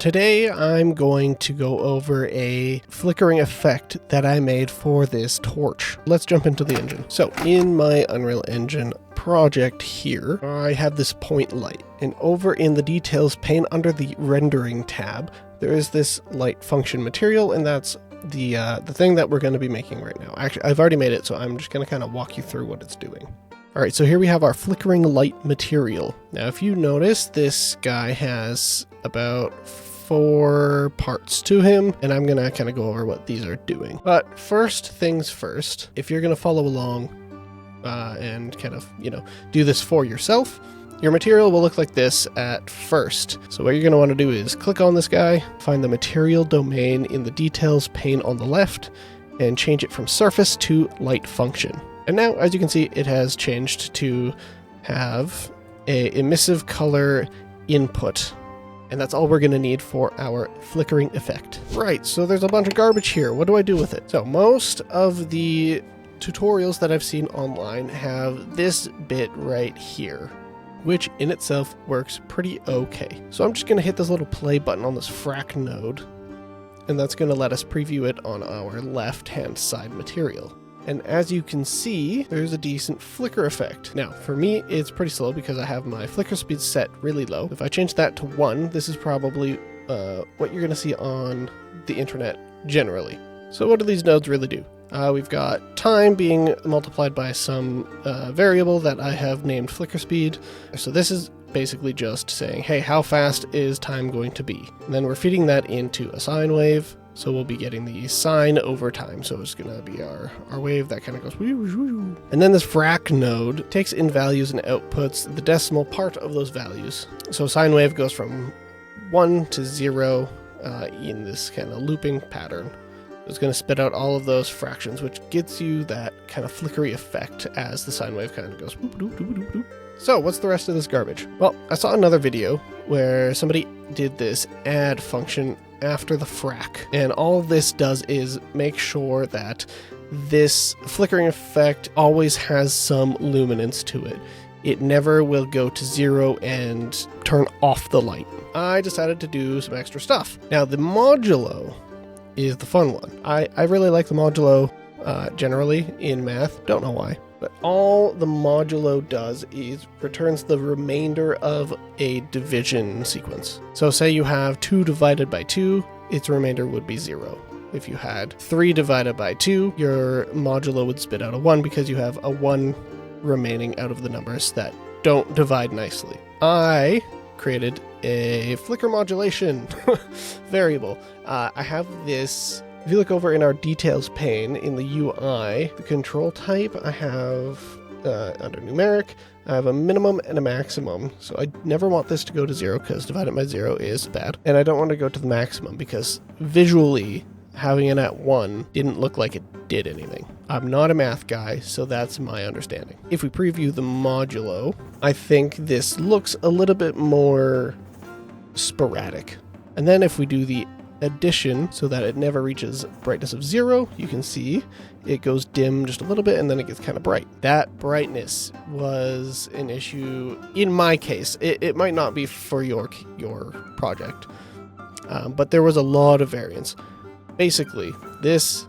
today I'm going to go over a flickering effect that I made for this torch. Let's jump into the engine. So in my Unreal Engine project here, I have this point light, and over in the details pane under the rendering tab, there is this light function material, and that's the thing that we're going to be making right now. Actually, I've already made it, so I'm just going to kind of walk you through what it's doing. All right, so here we have our flickering light material. Now, if you notice, this guy has about 4 parts to him, and I'm gonna kind of go over what these are doing. But first things first, if you're gonna follow along and kind of, do this for yourself, your material will look like this at first. So what you're gonna wanna do is click on this guy, find the material domain in the details pane on the left, and change it from surface to light function. And now, as you can see, it has changed to have a emissive color input. And that's all we're going to need for our flickering effect. Right, so there's a bunch of garbage here. What do I do with it? So most of the tutorials that I've seen online have this bit right here, which in itself works pretty okay. So I'm just going to hit this little play button on this frac node, and that's going to let us preview it on our left-hand side material. And as you can see, there's a decent flicker effect. Now, for me, it's pretty slow because I have my flicker speed set really low. If I change that to 1, this is probably what you're going to see on the internet generally. So what do these nodes really do? We've got time being multiplied by some variable that I have named flicker speed. So this is basically just saying, hey, how fast is time going to be? And then we're feeding that into a sine wave. So we'll be getting the sine over time. So it's going to be our wave that kind of goes woo, woo, woo. And then this frac node takes in values and outputs the decimal part of those values. So sine wave goes from 1 to 0 in this kind of looping pattern. It's going to spit out all of those fractions, which gets you that kind of flickery effect as the sine wave kind of goes whoop, whoop, whoop, whoop, whoop. So what's the rest of this garbage? Well, I saw another video where somebody did this add function after the frac, and all this does is make sure that this flickering effect always has some luminance to it. It never will go to 0 and turn off the light. I decided to do some extra stuff. Now, the modulo is the fun one. I really like the modulo generally in math, don't know why. But all the modulo does is returns the remainder of a division sequence. So say you have 2 divided by 2, its remainder would be 0. If you had 3 divided by 2, your modulo would spit out a 1 because you have a 1 remaining out of the numbers that don't divide nicely. I created a flicker modulation variable. I have this. If you look over in our details pane in the UI, the control type I have under numeric, I have a minimum and a maximum. So I never want this to go to 0 because divided by 0 is bad. And I don't want to go to the maximum because visually having it at 1 didn't look like it did anything. I'm not a math guy, so that's my understanding. If we preview the modulo, I think this looks a little bit more sporadic. And then if we do the addition so that it never reaches brightness of 0, you can see it goes dim just a little bit and then it gets kind of bright. That brightness was an issue in my case. It might not be for your project, but there was a lot of variance. Basically, this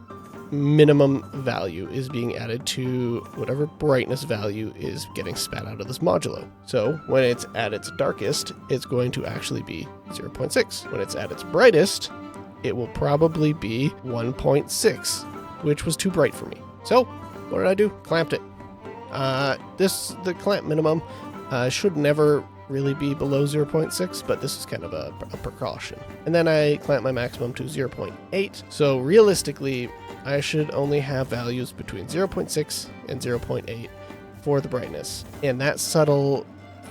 minimum value is being added to whatever brightness value is getting spat out of this modulo. So when it's at its darkest, it's going to actually be 0.6. When it's at its brightest, it will probably be 1.6, which was too bright for me. So what did I do? Clamped it. The clamp minimum should never really be below 0.6, but this is kind of a precaution. And then I clamp my maximum to 0.8. So realistically, I should only have values between 0.6 and 0.8 for the brightness. And that subtle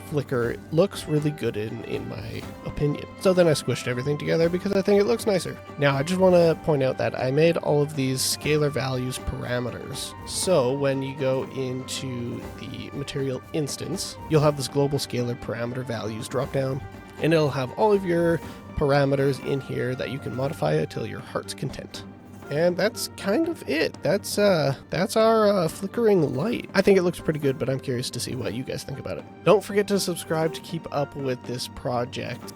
flicker looks really good in my opinion. So then I squished everything together because I think it looks nicer. Now I just want to point out that I made all of these scalar values parameters. So when you go into the material instance, you'll have this global scalar parameter values drop down, and it'll have all of your parameters in here that you can modify it till your heart's content. And that's kind of it. That's our flickering light. I think it looks pretty good, but I'm curious to see what you guys think about it. Don't forget to subscribe to keep up with this project.